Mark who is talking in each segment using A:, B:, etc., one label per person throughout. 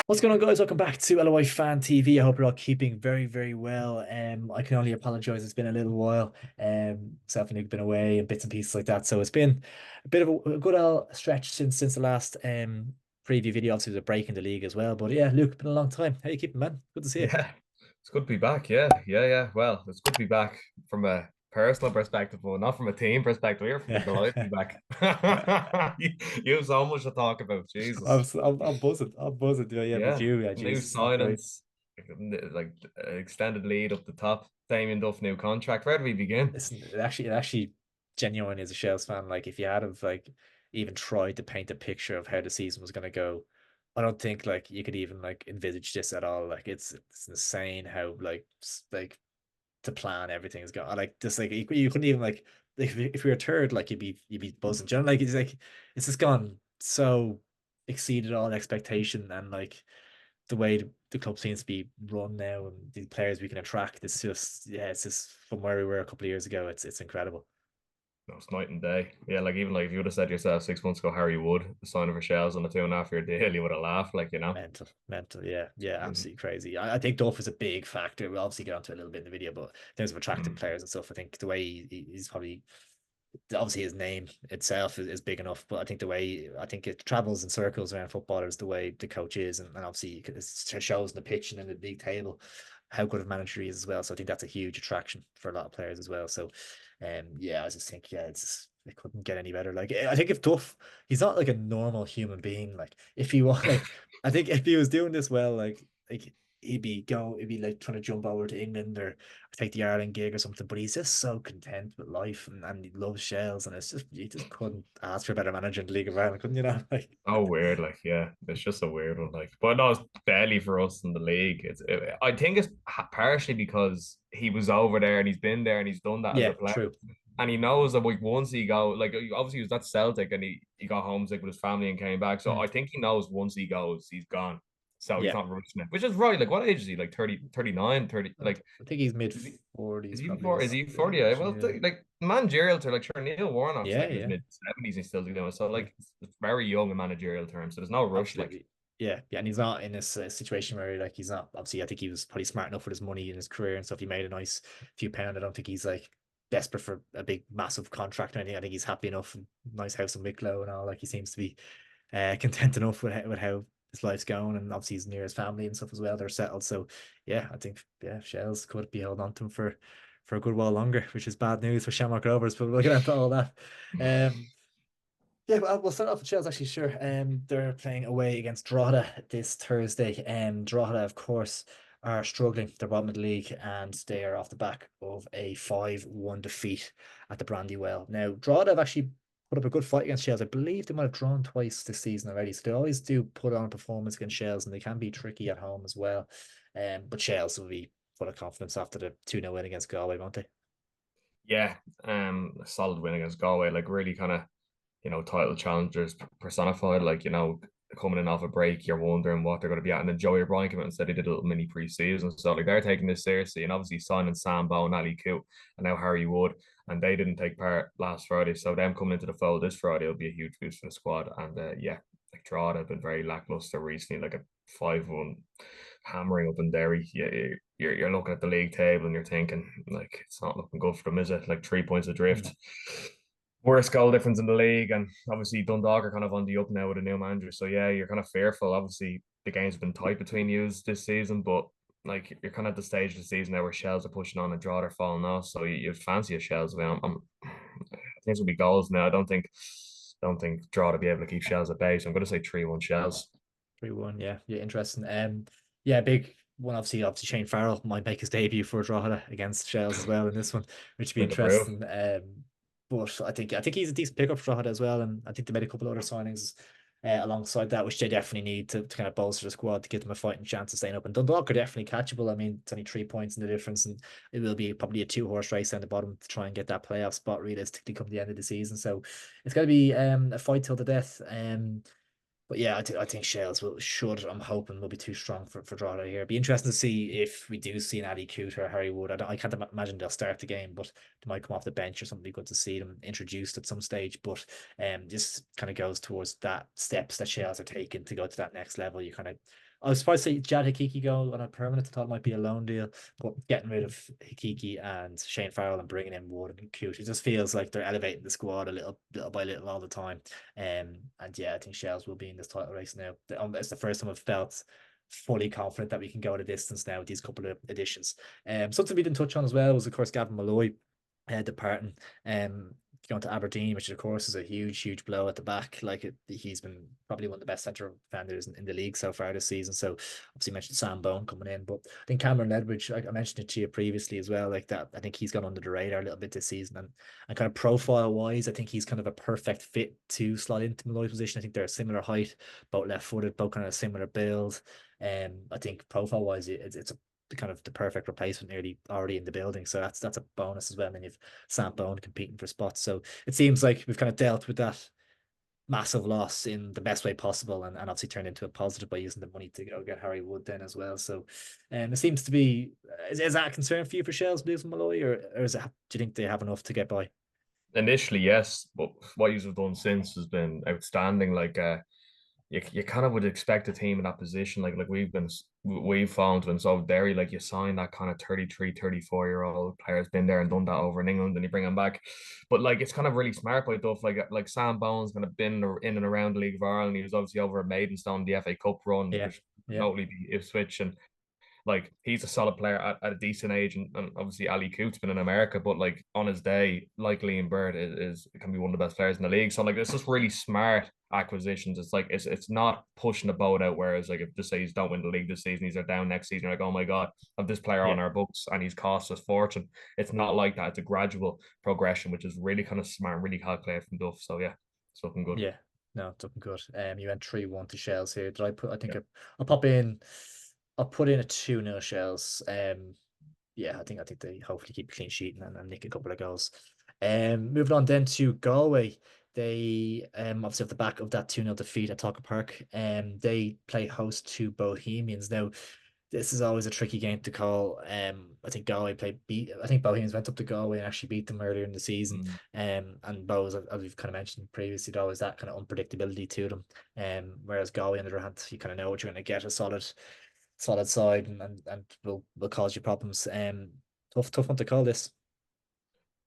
A: What's going on, guys? Welcome back to LOI Fan TV. I hope you're all keeping very, very well. I can only apologize. It's been a little while. Self and Nick been away and bits and pieces like that. So it's been a bit of a good old stretch since the last preview video. Obviously, there's a break in the league as well. But yeah, Luke, been a long time. How you keeping, man? Good to see you.
B: Yeah, it's good to be back. Yeah. Well, it's good to be back from a personal perspective, but not from a team perspective. You're fucking delighted to be back. You have so much to talk about, Jesus.
A: I'm buzzing. I'm buzzing. Yeah, with
B: Yeah,
A: you. Yeah,
B: new
A: Jesus, not great.
B: signings, like extended lead up the top. Damien Duff new contract. Where do we begin?
A: Listen, it actually genuine as a Shells fan. Like, if you had have like even tried to paint a picture of how the season was going to go, I don't think like you could even like envisage this at all. Like, it's insane how like to plan everything is going. Like, just like you couldn't even like if we were third, like you'd be buzzing. Do you know, like it's just gone so exceeded all expectation, and like the way the club seems to be run now and the players we can attract, it's just, yeah, it's just from where we were a couple of years ago. It's incredible.
B: No, it's night and day. Yeah, like even like if you would have said to yourself 6 months ago, Harry Wood, the signing for Shells on a 2.5 year deal, you would have laughed,
A: Mental, yeah, absolutely crazy. I think Duff is a big factor. We'll obviously get onto it a little bit in the video, but in terms of attracting
B: Mm.
A: players and stuff, I think the way he's probably, obviously his name itself is big enough, but I think the way, I think it travels in circles around footballers, the way the coach is, and obviously it shows in the pitch and in the league table how good of a manager he is as well. So I think that's a huge attraction for a lot of players as well. So, yeah, I just think, yeah, it couldn't get any better. Like, I think if Duff, he's not like a normal human being. Like, if he was like, I think if he was doing this well, like he'd be like trying to jump over to England or take the Ireland gig or something. But he's just so content with life, and he loves Shells, and it's just, you just couldn't ask for a better manager in the League of Ireland, couldn't you? Know, like,
B: Oh, weird. Like, yeah, it's just a weird one. Like, but no, it's barely for us in the league. I think it's partially because he was over there and he's been there and he's done that as a
A: yeah,
B: player.
A: true.
B: And he knows that like once he go, like obviously he was at Celtic and he got homesick with his family and came back. So
A: Mm,
B: I think he knows once he goes, he's gone. So he's
A: yeah,
B: not rushing it, which is right. Like, what age is he? Like 30, 39, 30.
A: I
B: Like,
A: think he's mid
B: is he, is
A: 40s,
B: he
A: probably
B: for is
A: his
B: he 40? Yeah.
A: age.
B: Well,
A: Yeah,
B: like managerial to like sure Neil Warnock's
A: yeah,
B: like in his
A: yeah,
B: mid 70s and still doing it. So
A: yeah.
B: like it's very young in managerial terms. So there's no rush. Like,
A: Absolutely. Yeah, and he's not in this situation where like he's not, obviously I think he was probably smart enough with his money in his career and stuff. He made a nice few pound. I don't think he's like desperate for a big massive contract or anything. I think he's happy enough, nice house in Wicklow and all. Like, he seems to be content enough with how his life's going, and obviously he's near his family and stuff as well. They're settled. So yeah, I think, yeah, Shells could be held on to him for a good while longer, which is bad news for Shamrock Rovers, but we'll get into all that. Um yeah, well, we'll start off with Chelsea, actually, sure. They're playing away against Drogheda this Thursday. Drogheda, of course, are struggling. They're bottom of the league, and they are off the back of a 5-1 defeat at the Brandywell. Now, Drogheda have actually put up a good fight against Chelsea. I believe they might have drawn twice this season already, so they always do put on a performance against Shells, and they can be tricky at home as well. But Shells will be full of confidence after the 2-0 win against Galway, won't they?
B: yeah, a solid win against Galway. Like really kind of title challengers personified. Like coming in off a break, you're wondering what they're going to be at. And then Joey O'Brien came out and said he did a little mini pre-season. So like they're taking this seriously, and obviously signing Sam Bowe and Ali Coote and now Harry Wood, and they didn't take part last Friday. So them coming into the fold this Friday will be a huge boost for the squad. And yeah, like Drogheda have been very lackluster recently, like a 5-1 hammering up in Derry. Yeah, you're looking at the league table and you're thinking like it's not looking good for them, is it? Like 3 points adrift.
A: Mm.
B: Worst goal difference in the league, and obviously Dundalk are kind of on the up now with a new manager. So yeah, you're kind of fearful. Obviously, the game's been tight between yous this season, but like you're kind of at the stage of the season now where Shells are pushing on and Draw are falling off. So you fancy a Shells win. I think it'll be goals now. I don't think Draw to be able to keep Shells at bay. So I'm going to say 3-1 Shells.
A: 3-1, yeah, yeah, interesting. Yeah, big one. Obviously, Shane Farrell might make his debut for Drogheda against Shells as well in this one, which would be
B: Bring the proof.
A: interesting. But I think he's a decent pickup for Drogheda as well, and I think they made a couple of other signings alongside that, which they definitely need to kind of bolster the squad to give them a fighting chance of staying up. And Dundalk are definitely catchable. I mean, it's only 3 points in the difference, and it will be probably a two-horse race down the bottom to try and get that playoff spot realistically come the end of the season. So it's going to be a fight till the death. But yeah, I think Shells I'm hoping will be too strong for Drogheda here. Be interesting to see if we do see an Ali Coote or Harry Wood. I can't imagine they'll start the game, but they might come off the bench or something. Be good to see them introduced at some stage. But just kind of goes towards that steps that Shells are taking to go to that next level. You kind of I was surprised to see Jad Hikiki go on a permanent. I thought it might be a loan deal, but getting rid of Hikiki and Shane Farrell and bringing in Wood and Coote, it just feels like they're elevating the squad a little by little all the time. And yeah, I think Shells will be in this title race now. It's the first time I've felt fully confident that we can go the distance now with these couple of additions. Something we didn't touch on as well was, of course, Gavin Malloy departing. Going to Aberdeen, which of course is a huge blow at the back. Like he's been probably one of the best centre defenders in the league so far this season. So obviously you mentioned Sam Bone coming in, but I think Cameron Ledbridge, I mentioned it to you previously as well, like that. I think he's gone under the radar a little bit this season, and kind of profile wise, I think he's kind of a perfect fit to slot into Malloy's position. I think they're a similar height, both left footed, both kind of a similar build. I think profile wise, it's a kind of the perfect replacement nearly already in the building. So that's a bonus as well. And then you've Sam Bone competing for spots. So it seems like we've kind of dealt with that massive loss in the best way possible, and obviously turned into a positive by using the money to go get Harry Wood then as well. So it seems to be, is that a concern for you for Shells losing Malloy, or is it, do you think they have enough to get by?
B: Initially, yes, but what you've done since has been outstanding. Like you kind of would expect a team in that position, like we've found when so Derry, like you sign that kind of 33, 34-year old player's been there and done that over in England, and you bring him back. But like it's kind of really smart by Duff. Like Sam Bowen's kind of been in and around the League of Ireland. He was obviously over at Maidstone, the FA Cup run,
A: Yeah,
B: which
A: yeah,
B: notably the Ipswich, and like he's a solid player at a decent age, and obviously Ali Coote's been in America, but like on his day, like Liam Bird is can be one of the best players in the league. So like it's just really smart acquisitions. It's like it's not pushing the boat out. Whereas like if just say he's don't win the league this season, he's down next season. You're like, oh my god, have this player
A: yeah,
B: on our books and he's cost us fortune. It's not like that. It's a gradual progression, which is really kind of smart, really calculated from Duff. So yeah, it's looking good.
A: yeah. No, it's looking good. You went 3-1 to Shells here. Did I put? I think
B: Yeah.
A: I'll pop in. I'll put in a 2-0 Shells. Yeah, I think they hopefully keep a clean sheet and nick a couple of goals. Moving on then to Galway. They obviously off the back of that 2-0 defeat at Tucker Park, they play host to Bohemians. Now, this is always a tricky game to call. I think I think Bohemians went up to Galway and actually beat them earlier in the season.
B: Mm.
A: And Bows, as we've kind of mentioned previously, there always that kind of unpredictability to them. Whereas Galway, on the other hand, you kind of know what you're going to get, a solid side, and will cause you problems. Tough one to call this.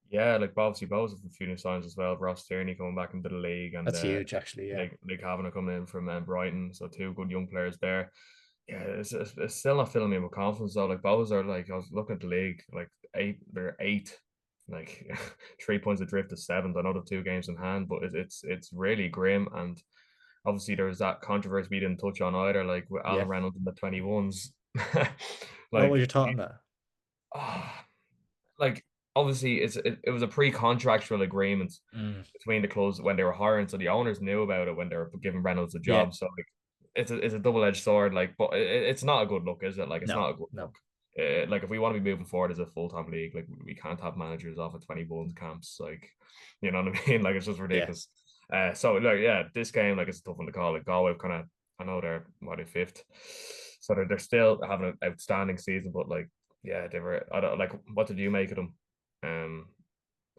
B: Yeah, like obviously Bowes have a few new signs as well. Ross Tierney coming back into the league, and
A: That's huge, actually. Yeah,
B: Nick Kavanagh coming in from Brighton. So two good young players there. Yeah, it's still not filling me with confidence though. Like Bowes are like I was looking at the league, like they're eight, like 3 points adrift to seventh. I know the two games in hand, but it's really grim. And obviously there's that controversy we didn't touch on either, like with
A: yeah.
B: Alan Reynolds in the 21s.
A: What was
B: Like
A: your thought on that?
B: ah, like obviously it was a pre-contractual agreement
A: Mm,
B: between the clubs when they were hiring, so the owners knew about it when they were giving Reynolds a
A: yeah,
B: job. So like it's a double-edged sword, like, but it's not a good look, is it? Like it's
A: no,
B: not a good
A: no,
B: look. Like if we want to be moving forward as a full-time league, like we can't have managers off at 21 camps, like you know what I mean? Like it's just
A: yeah,
B: ridiculous. So like yeah, this game like it's a tough one to call. Like Galway kind of, I know they're what, in fifth, so they're still having an outstanding season, but like yeah, they were. I don't like. What did you make of them? Um,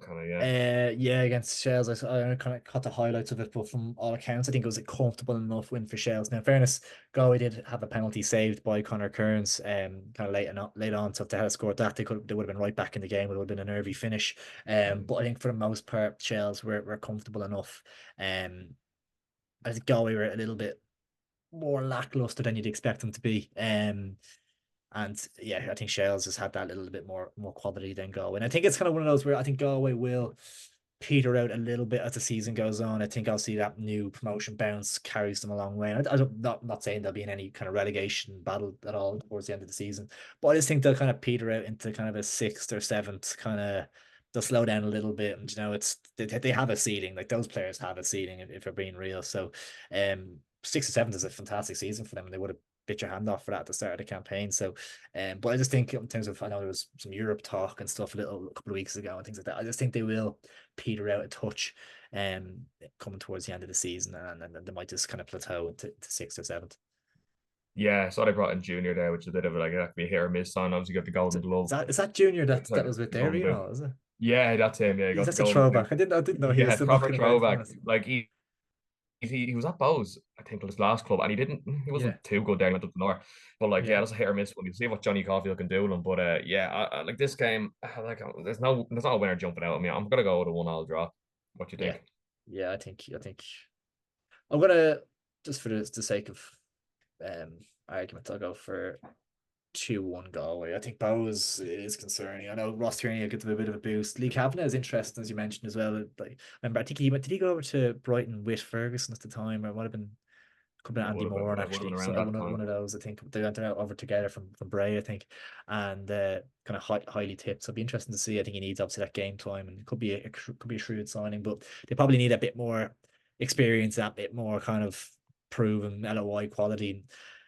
B: kind of yeah.
A: yeah, against Shells, I kind of caught the highlights of it, but from all accounts, I think it was a comfortable enough win for Shells. Now, in fairness, Galway did have a penalty saved by Conor Kearns, kind of late on. So if they had scored that, they would have been right back in the game. It would have been a nervy finish. But I think for the most part, Shells were comfortable enough. I think Galway were a little bit more lackluster than you'd expect them to be. And yeah, I think Shales has had that little bit more quality than Galway. And I think it's kind of one of those where I think Galway will peter out a little bit as the season goes on. I think I'll see that new promotion bounce carries them a long way. And I don't not saying they'll be in any kind of relegation battle at all towards the end of the season, but I just think they'll kind of peter out into kind of a sixth or seventh kind of. They'll slow down a little bit, and they have a ceiling. Like those players have a ceiling if they're being real. So, six or seventh is a fantastic season for them, and they would have bit your hand off for that at the start of the campaign. So, but I just think in terms of, I know there was some Europe talk and stuff a couple of weeks ago and things like that. I just think they will peter out a touch, coming towards the end of the season, and then they might just kind of plateau to sixth or seventh.
B: Yeah, so they brought in Junior there, which is a bit of like that could be a hit or miss sign. Obviously, got the Golden
A: Is
B: Glove.
A: that Junior
B: It's
A: that
B: like
A: was with
B: Golden
A: Derry and
B: Boot.
A: all, is it?
B: Yeah, that's him. Yeah, he
A: Jeez,
B: got the
A: that's a
B: Golden Boot.
A: throwback. I didn't know he was
B: Yeah,
A: still
B: proper
A: knocking around, to be
B: throwback.
A: honest.
B: Like he he was at Bowes, I think, his last club, and he
A: Yeah,
B: wasn't too good there. He went up the north, but like, yeah,
A: yeah,
B: that's a hit or miss one. You see what Johnny Caulfield can do with him, but yeah, like this game, there's not a winner jumping out at me. I'm gonna go with a 1-1 draw. What do you
A: yeah,
B: think?
A: yeah. I think I'm gonna, just for the sake of um argument, I'll go for 2-1 Galway. I think Bowes is concerning. I know Ross Tierney will give them a bit of a boost. Lee Kavanagh is interesting, as you mentioned as well. Like, remember, I think did he go over to Brighton with Ferguson at the time, or it might have been, could have been
B: It
A: Andy
B: would have been,
A: Moore,
B: it would have been
A: actually. So
B: around that
A: one
B: time.
A: of those, I think they went out over together from Bray, I think, and kind of highly tipped. So it'd be interesting to see. I think he needs obviously that game time, and it could be a shrewd signing, but they probably need a bit more experience, that bit more kind of proven LOI quality.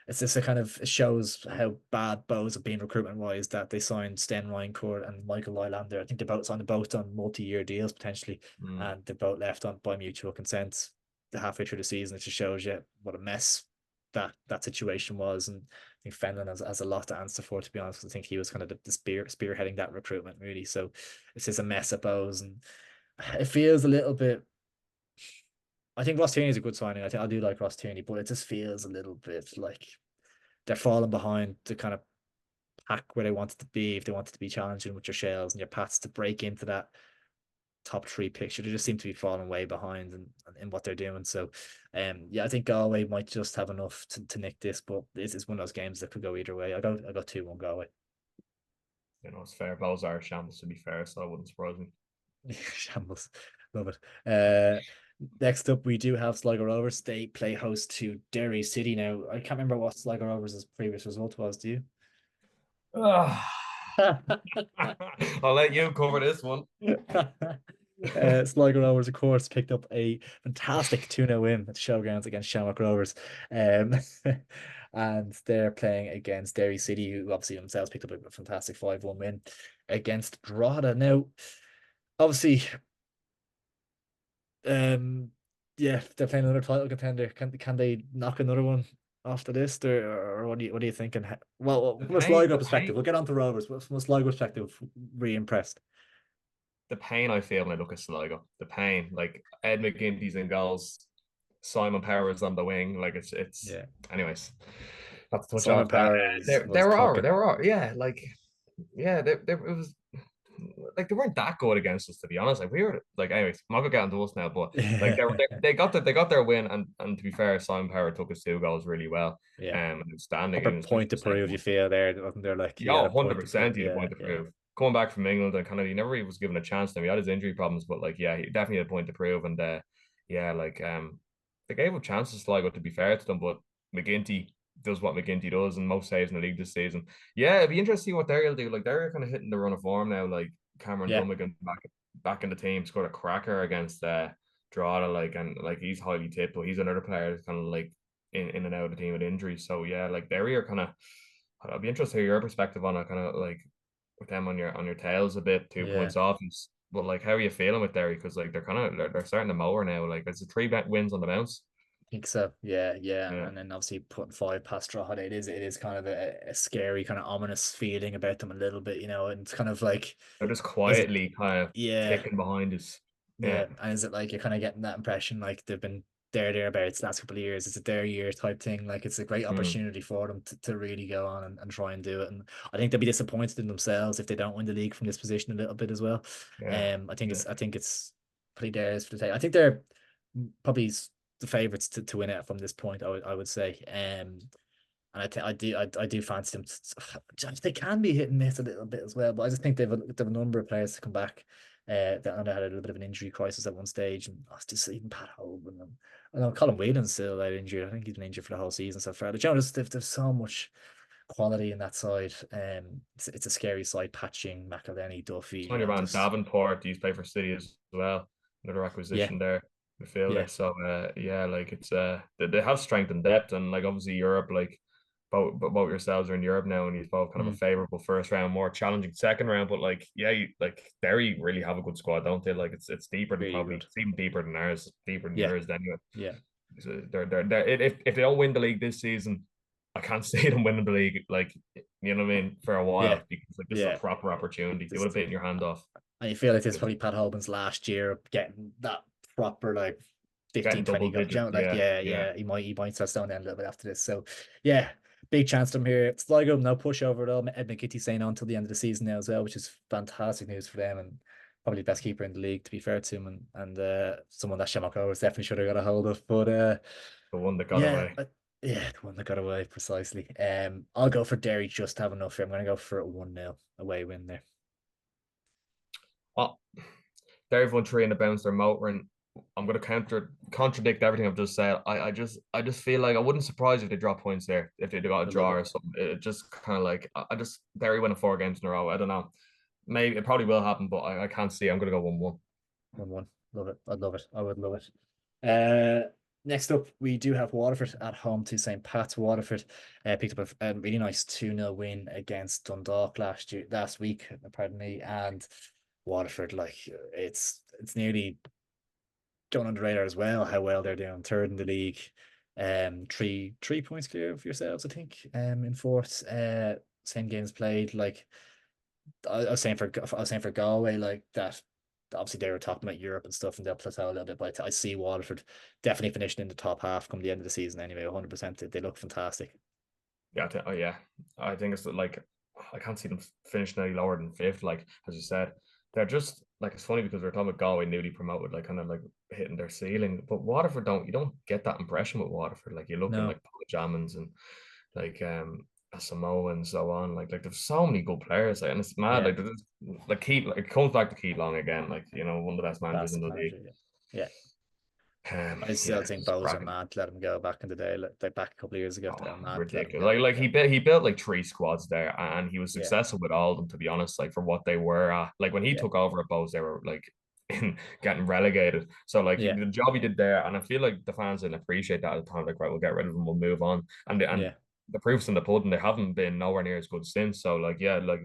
A: It's just a kind of, it shows how bad Bows have been recruitment wise, that they signed Sten Reincourt and Michael Lylander. I think they both signed both on multi-year deals potentially,
B: Mm.
A: and they both left on by mutual consent halfway through the season. It just shows you what a mess that situation was. And I think Fenlon has a lot to answer for, to be honest. I think he was kind of the spearheading that recruitment, really. So it's just a mess at Bows, and it feels a little bit. I think Ross Tierney is a good signing. I do like Ross Tierney, but it just feels a little bit like they're falling behind the kind of pack where they wanted to be, if they wanted to be challenging with your Shells and your Pats to break into that top three picture. They just seem to be falling way behind in what they're doing. So, yeah, I think Galway might just have enough to nick this, but this is one of those games that could go either way. I got 2-1 Galway.
B: It's fair. Bowes are shambles, to be fair, so it wouldn't surprise me.
A: Shambles, love it. Uh, Next up, we do have Sligo Rovers. They play host to Derry City. Now, I can't remember what Sligo Rovers' previous result was. Do you?
B: Ah. I'll let you cover this one.
A: Sligo Rovers, of course, picked up a fantastic 2-0 win at Showgrounds against Shamrock Rovers. Um, and they're playing against Derry City, who obviously themselves picked up a fantastic 5-1 win against Drogheda. Now, obviously, um, yeah, they're playing another title contender. Can they knock another one off the list, or what are you thinking? Well, from a Sligo
B: The
A: perspective,
B: pain,
A: we'll get on to Rovers, but from a Sligo perspective, really impressed.
B: the pain I feel when I look at Sligo. The pain, like Ed McGinty's in goals, Simon Powers on the wing. Like it's.
A: Yeah.
B: Anyways, not to touch
A: Simon
B: off that.
A: Power was cooking.
B: Yeah, like yeah, it was like they weren't that good against us, to be honest. Like we were like, anyways, I'm not gonna get into us now, but like they got their win, and to be fair, Simon Power took his 2 goals really well,
A: Yeah.
B: outstanding,
A: Proper
B: and
A: point
B: especially
A: to
B: the second
A: prove, you
B: one.
A: feel there, wasn't there? Like he
B: Yeah,
A: had a point to prove.
B: 100% he had a
A: Yeah,
B: point to
A: yeah.
B: prove. Coming back from England and kind of he never really was given a chance. Then he had his injury problems, but like yeah, he definitely had a point to prove. And yeah, like they gave up chances to Sligo, to be fair to them, but McGinty does what McGinty does, and most saves in the league this season. Yeah, it'd be interesting to see what Derry will do. Like they're kind of hitting the run of form now. Like Cameron
A: Yeah.
B: Dummigan back in the team, scored a cracker against Drogheda, like, and like he's highly tipped, but he's another player that's kind of like in and out of the team with injuries. So yeah, like Derry are kind of. I'd be interested to hear your perspective on it, kind of like with them on your tails a bit, two
A: Yeah.
B: points off. But like, how are you feeling with Derry? Because like they're starting to mower now. Like it's a wins on the bounce.
A: I think so. Yeah, yeah.
B: Yeah,
A: And then obviously putting 5 past Drogheda, it is kind of a scary, kind of ominous feeling about them a little bit, and it's kind of like,
B: they're just
A: is it,
B: quietly kind of
A: yeah.
B: ticking behind us.
A: Yeah,
B: Yeah.
A: and is it like you're kind of getting that impression like they've been thereabouts the last couple of years? It's a their year type thing. Like it's a great
B: Mm.
A: opportunity for them to really go on and try and do it. And I think they'll be disappointed in themselves if they don't win the league from this position a little bit as well.
B: Yeah. Yeah.
A: I think it's pretty theirs for the take. I think they're probably the favourites to win it from this point. I would say. And I do fancy them. They can be hit and miss a little bit as well, but I just think they have a number of players to come back. That I know had a little bit of an injury crisis at one stage, and I was just even Pat Hoban, and I know Colin Whelan's still out injured. I think he's been injured for the whole season so far. The Jonas, there's so much quality in that side. It's a scary side. Patching, McElhenney, Duffy.
B: On your man
A: There's
B: Davenport, he's played for City as well. Another
A: yeah,
B: acquisition there,
A: yeah,
B: midfielder. So yeah, like it's they have strength and depth, and like obviously Europe, like both yourselves are in Europe now, and you've both kind of a
A: mm,
B: favorable first round, more challenging second round. But like yeah, like Derry really have a good squad, don't they? Like it's deeper than
A: really
B: probably
A: good.
B: it's even deeper than ours, deeper than
A: Yeah,
B: yours anyway.
A: yeah,
B: So they're if they don't win the league this season, I can't see them winning the league, like you know what I mean, for a
A: yeah,
B: while, because like this is a
A: yeah.
B: proper opportunity. They would have
A: Just
B: bitten your hand off.
A: And you feel like this is probably Pat Hoban's last year of getting that proper like 15,
B: getting
A: 20
B: double
A: goals. You
B: digits.
A: know, like,
B: Yeah, yeah.
A: he might start slowing down a little bit after this. So, yeah, big chance to him here. Sligo, no pushover at all. Ed McGitty saying on till the end of the season now as well, which is fantastic news for them and probably the best keeper in the league, to be fair to him. And someone that Shamrock Rovers definitely should have got a hold of. But
B: The one that got
A: yeah,
B: away.
A: yeah, the one that got away precisely. I'll go for Derry just to have enough here. I'm going to go for a 1-0 away win there.
B: Oh, Derry won three in the bounce. They're motoring. I'm going to contradict everything I've just said. I just feel like I wouldn't surprise if they drop points there if they got a
A: I love
B: draw
A: it.
B: or something. It just kind of like I just Derry winning 4 games in a row. I don't know. Maybe it probably will happen, but I can't see. I'm going to go 1-1.
A: 1-1. Love it. I'd love it. I would love it. Next up, we do have Waterford at home to St. Pat's. Waterford picked up a really nice 2-0 win against Dundalk last week, pardon me. And Waterford, like it's nearly going under the radar as well, how well they're doing. Third in the league. Three points clear of yourselves, I think. In fourth. Same games played. Like I was saying for Galway, like that. Obviously, they were talking about Europe and stuff, and they'll plateau a little bit. But I see Waterford definitely finishing in the top half come the end of the season. Anyway, 100%. They look fantastic.
B: Yeah, oh yeah. I think it's like I can't see them finishing any lower than fifth. Like as you said, they're just like it's funny because we're talking about Galway newly promoted, like kind of like hitting their ceiling. But Waterford you don't get that impression with Waterford. Like you look in
A: No,
B: like Paul Jammins and like Samoa and so on. Like there's so many good players, like, and it's mad.
A: yeah,
B: Like Keith, like it comes back to Keith Long again. Like one of the best managers in
A: fantastic
B: the league.
A: manager. Yeah, yeah. I still
B: Yeah,
A: think
B: it's
A: Bows are
B: cracking.
A: mad to let him go back in the day. Like back a couple of years ago,
B: Oh,
A: they're mad to let him
B: ridiculous.
A: go.
B: Like
A: Yeah,
B: he built like 3 squads there and he was
A: yeah,
B: successful with all of them, to be honest, like for what they were at. Like when he
A: yeah,
B: took over at Bose, they were like getting relegated. So like
A: yeah,
B: the job he did there, and I feel like the fans didn't appreciate that at the time. Like, right, we'll get rid of him, we'll move on. And
A: yeah,
B: the proof's in the pudding, they haven't been nowhere near as good since. So like yeah, like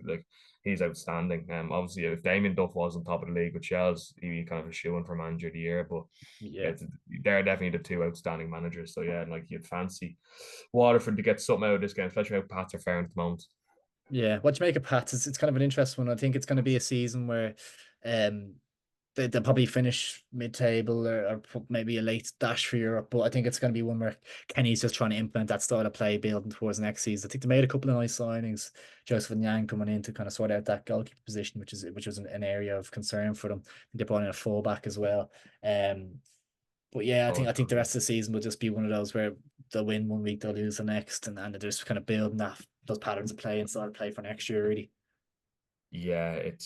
B: he's outstanding. Obviously if Damien Duff was on top of the league with Shells, he'd be kind of a shoe-in for manager of the year. But yeah,
A: yeah.
B: they're definitely the two outstanding managers. So yeah, and like you'd fancy Waterford to get something out of this game, especially how Pats are faring at the moment.
A: Yeah, what you make of Pats? It's kind of an interesting one. I think it's going to be a season where, um, they'll probably finish mid-table or maybe a late dash for Europe. But I think it's going to be one where Kenny's just trying to implement that style of play, building towards next season. I think they made a couple of nice signings. Joseph and Yang coming in to kind of sort out that goalkeeper position, which was an area of concern for them. They brought in a fullback as well. Um, but yeah, I
B: Oh,
A: think I think the rest of the season will just be one of those where they'll win one week, they'll lose the next, and they're just kind of building those patterns of play and start of play for next year, really.
B: yeah, it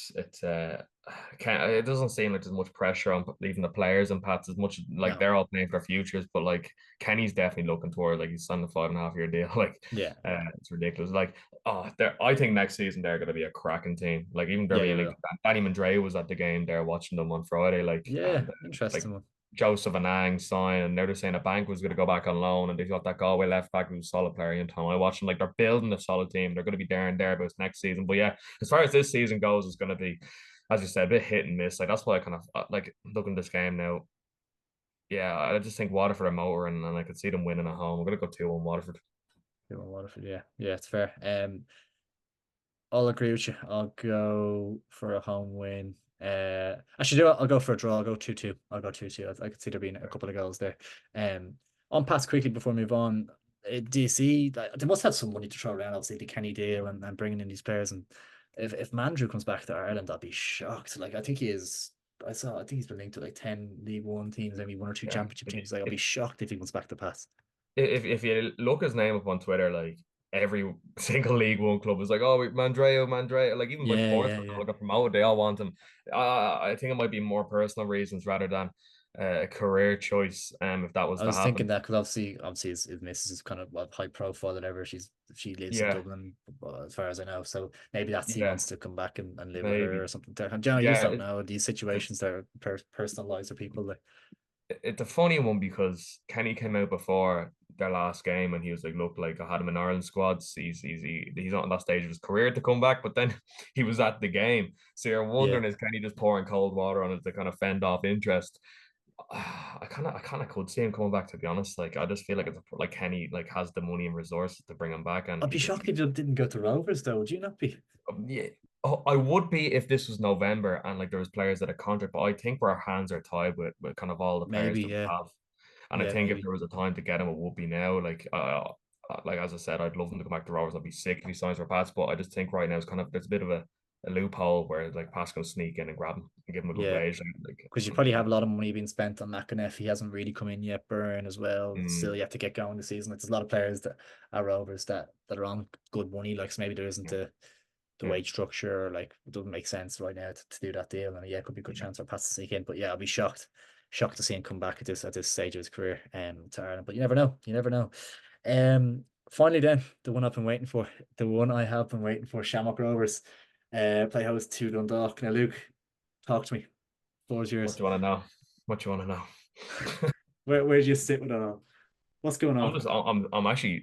B: doesn't seem like there's much pressure on even the players and Pats as much like
A: No.
B: they're all playing for futures, but like Kenny's definitely looking toward like he's signed a 5.5 year deal. Like
A: Yeah.
B: it's ridiculous. Like I think next season they're gonna be a cracking team. Like even they're
A: Yeah, they
B: being like
A: will.
B: Danny Mandrea was at the game there watching them on Friday, like
A: Yeah,
B: and like
A: interesting one.
B: Joseph Anang signed, and now they're saying a bank was going to go back on loan, and they got that Galway left back who's a solid player in time. I watch them like they're building a solid team. They're going to be there and thereabouts next season. But yeah, as far as this season goes, it's going to be, as you said, a bit hit and miss. Like that's why I kind of like looking at this game now. Yeah, I just think Waterford are motoring, and I could see them winning at home. I'm going to go 2-1 Waterford.
A: Doing Waterford, yeah, yeah, it's fair. I'll agree with you. I'll go for a home win. Actually, I'll go for a draw. I'll go 2-2. I'll go 2-2. I could see there being a couple of goals there. On pass quickly before we move on. Do you see they must have some money to throw around? Obviously, the Kenny deal and bringing in these players. And if Mandrew comes back to Ireland, I'd be shocked. Like I think he is. I think he's been linked to like 10 League One teams, maybe one or two
B: Yeah,
A: Championship teams. Like I'll be shocked if he comes back to pass.
B: if you look his name up on Twitter, like every single League One club is like, oh, Mandrea. Like even when
A: Yeah, yeah,
B: Portsmouth
A: yeah.
B: got like promoted, they all want him. I think it might be more personal reasons rather than a career choice. If that was
A: I
B: to
A: was thinking
B: happen,
A: that because obviously his missus is kind of high profile and ever. She lives in
B: yeah,
A: Dublin, as far as I know. So maybe that's he
B: yeah,
A: wants to come back and live with her or
B: maybe,
A: something. You just
B: yeah.
A: don't know these situations that are personal lives of people. Like,
B: It's a funny one because Kenny came out before their last game and he was like, "Look, like I had him in Ireland squads. He's not on that stage of his career to come back." But then he was at the game, so you're
A: yeah,
B: wondering is Kenny just pouring cold water on it to kind of fend off interest? I kind of could see him coming back. To be honest, like I just feel like like Kenny like has the money and resources to bring him back, and
A: I'd be shocked if he didn't go to Rovers though. Would you not be?
B: yeah. Oh, I would be if this was November and like there was players that are contract, but I think where our hands are tied with kind of all the players
A: Maybe,
B: that we
A: yeah.
B: have. And I
A: Yeah,
B: think if
A: maybe.
B: there was a time to get him, it would be now. Like as I said, I'd love him to come back to Rovers. I'd be sick if he signs for Pats, but I just think right now it's kind of there's a bit of a loophole where like Pats can sneak in and grab him and give him a good
A: Yeah.
B: wage.
A: Because you probably have a lot of money being spent on McAnef. He hasn't really come in yet. Burn as well. Still,
B: Mm,
A: you have to get going the season. Like, there's a lot of players that are Rovers that are on good money. Like, so maybe there isn't
B: yeah,
A: the
B: yeah.
A: wage structure. Or, like, it doesn't make sense right now to do that deal. And yeah, it could be a good chance for Pats to sneak in. But yeah, I'll be shocked to see him come back at this stage of his career to Ireland. But you never know. You never know. Finally, then the one I've been waiting for, the one I have been waiting for, Shamrock Rovers, play host to Dundalk. Now, Luke, talk to me. Floor's
B: What
A: yours.
B: do you want to know? What do you want to know?
A: Where do you sit with it all? What's going on?
B: I'm actually,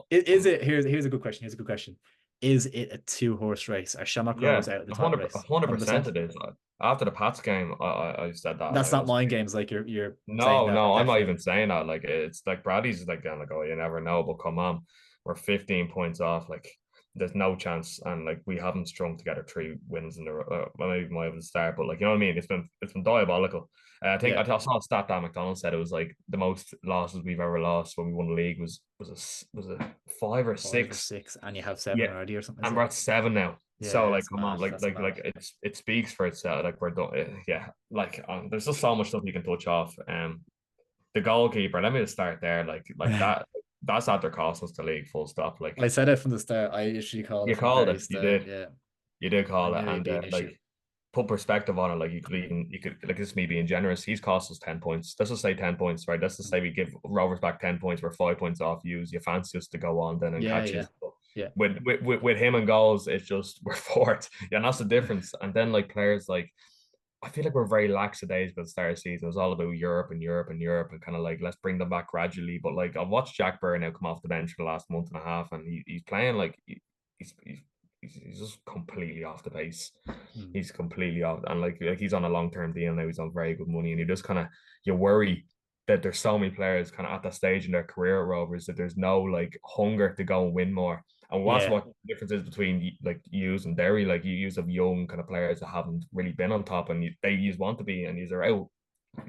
A: Is it here's a good question. Here's a good question. Is it a two-horse race? Are Shamrock Rovers
B: yeah,
A: out of the
B: a
A: title
B: hundred, a
A: race?
B: hundred percent
A: 100%.
B: it is. After the Pats game, I said that.
A: That's
B: Like I
A: not
B: was
A: mind games. Like you're saying
B: no,
A: that
B: no, I'm not
A: definitely.
B: even saying that. Like it's like Brady's like going like, oh, you never know, but come on, we're 15 points off. Like there's no chance, and like we haven't strung together 3 wins in the well, maybe might have the start, but like you know what I mean. It's been diabolical. I think
A: Yeah,
B: I saw a stat that McDonald said it was like the most losses we've ever lost when we won the league was a 5 or 6.
A: 5 or 6, and you have seven
B: Yeah,
A: already or something. Is
B: and
A: it?
B: we're at 7 now. So
A: Yeah,
B: like,
A: it's
B: come on,
A: mad. That's
B: like
A: mad.
B: it speaks for itself. Like we're done. Yeah, like there's just so much stuff you can touch off. The goalkeeper. Let me just start there. Like that. That's after cost us the league. Full stop. Like
A: I said it from the start. I usually called it
B: you
A: from the
B: called
A: very
B: it. You
A: start.
B: did.
A: Yeah,
B: You did
A: I
B: call it.
A: knew he'd
B: And
A: be an issue.
B: like put perspective on it. Like you could like this is me being generous. He's cost us 10 points. Let's just say 10 points, right? Let's just say we give Rovers back 10 points. We're 5 points off. You fancy us to go on then and
A: Yeah,
B: catch
A: yeah,
B: us. But
A: yeah,
B: with him and goals, it's just we're fourth. Yeah, and that's the difference. And then like players like I feel like we're very lackadaisical at the start of the season. It was all about Europe and Europe and Europe and kind of like let's bring them back gradually. But like I've watched Jack Byrne now come off the bench for the last month and a half, and he's playing like he's, he's he's just completely off the pace.
A: mm.
B: He's completely off, and like he's on a long-term deal now. He's on very good money, and you just kind of you worry that there's so many players kind of at that stage in their career at Rovers that there's no like hunger to go and win more. And that's
A: Yeah,
B: what the difference is between like yous and Derry. Like you use of young kind of players that haven't really been on top, and they use want to be, and these are out.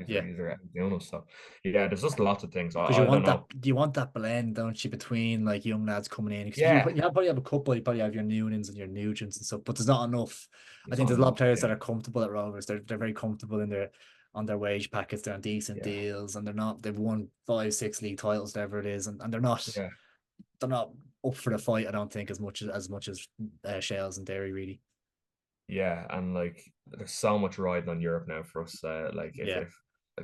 A: yeah.
B: These are out doing us. So yeah, there's just lots of things.
A: Because you
B: I don't
A: want that,
B: know.
A: you want that blend, don't you, between like young lads coming in? Because
B: Yeah,
A: probably have a couple, you probably have your Noonans and your Nugents and stuff, but there's not enough. I
B: it's
A: think
B: not
A: there's a lot
B: enough.
A: of players that
B: Yeah,
A: are comfortable at Rovers. They're very comfortable in their on their wage packets. They're on decent
B: yeah,
A: deals, and they've won 5, 6 league titles, whatever it is, and
B: yeah.
A: they're not up for the fight. I don't think as much as Shells and Derry really.
B: Yeah, and like there's so much riding on Europe now for us. Like
A: Yeah,
B: if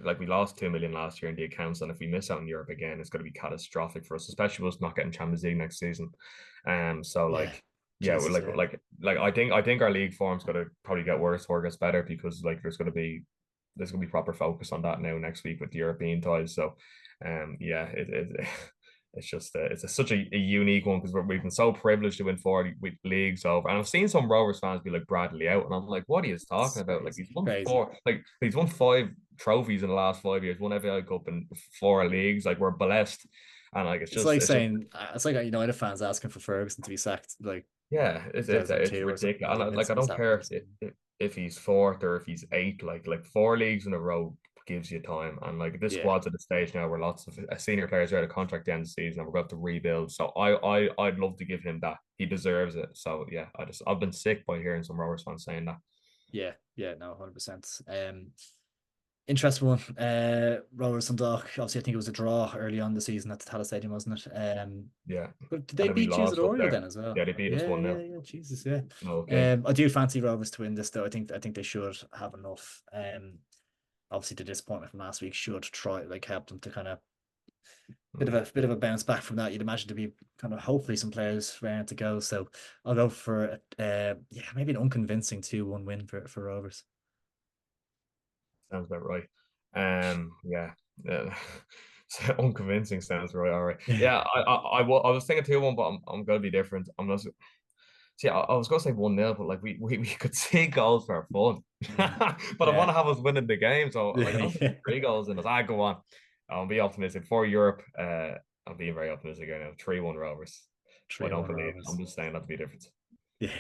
B: like we lost 2 million last year in the accounts, and if we miss out on Europe again, it's going to be catastrophic for us, especially with us not getting Champions League next season. So
A: yeah,
B: like yeah, we're
A: Jesus, yeah,
B: like I think our league form's going to probably get worse or gets better because like there's going to be proper focus on that now next week with the European ties. So yeah, it's just such a unique one because we've been so privileged to win 40 with leagues over, and I've seen some Rovers fans be like Bradley out, and I'm like, what are you talking
A: it's
B: about? Like
A: crazy, crazy.
B: he's won 5 trophies in the last 5 years, won FA Cup and 4 leagues. Like we're blessed, and like it's just
A: It's like United fans asking for Ferguson to be sacked like
B: yeah, it's
A: 2002 or something
B: ridiculous.
A: when
B: And
A: the
B: like I
A: Invincibles
B: don't
A: happened
B: care
A: or something.
B: if he's fourth or if he's eighth, like 4 leagues in a row gives you time. And like this
A: Yeah,
B: squad's at the stage now where lots of senior players are out of contract at the end of the season and we're going to rebuild. So I'd love to give him that. He deserves it. So yeah, I've been sick by hearing some Rovers fans saying that.
A: yeah, yeah. No, 100%. Interesting one. Rovers and Dock. Obviously, I think it was a draw early on the season at the Tala Stadium, wasn't it?
B: Yeah.
A: But did they
B: And if we
A: beat you at
B: lost up
A: Oriel then
B: there,
A: as well?
B: yeah, they beat us
A: Yeah,
B: one
A: yeah,
B: now.
A: yeah. Jesus, yeah.
B: Okay.
A: I do fancy Rovers to win this though. I think they should have enough. Obviously the disappointment from last week should try like help them to kind of
B: Mm.
A: bit of a bounce back from that. You'd imagine to be kind of hopefully some players ready to go. So I'll go for yeah, maybe an unconvincing 2-1 win for Rovers.
B: Sounds about right. Yeah. Yeah. So unconvincing sounds right. All right. Yeah, I was thinking 2-1, but I'm gonna be different. I'm not see, I was gonna say 1-0, but like we could see goals for fun.
A: Mm.
B: But I want
A: Yeah.
B: to have us winning the game. So like I don't see
A: Yeah.
B: 3 goals in us. I go on. I'll be optimistic for Europe. I'm being very optimistic right now. 3-1 Rovers. I don't
A: 3-1
B: believe it. I'm
A: Rovers.
B: just saying that to be different.
A: Yeah.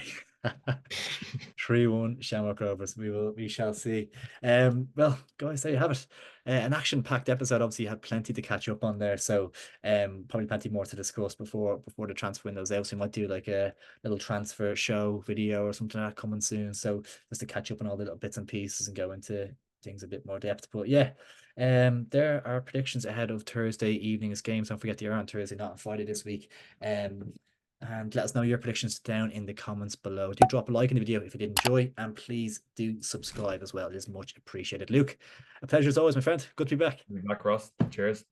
A: 3-1 Shamrock Rovers. We shall see. Well, guys, there you have it. an action-packed episode. Obviously, had plenty to catch up on there, so probably plenty more to discuss before the transfer window's out. So we might do like a little transfer show video or something like that coming soon. So just to catch up on all the little bits and pieces and go into things a bit more depth. But yeah, there are predictions ahead of Thursday evening's games. Don't forget they are on Thursday, not on Friday this week. And let us know your predictions down in the comments below. Do drop a like in the video if you did enjoy, and please do subscribe as well. It is much appreciated. Luke, a pleasure as always, my friend. Good to be back.
B: Back, Ross. Cheers.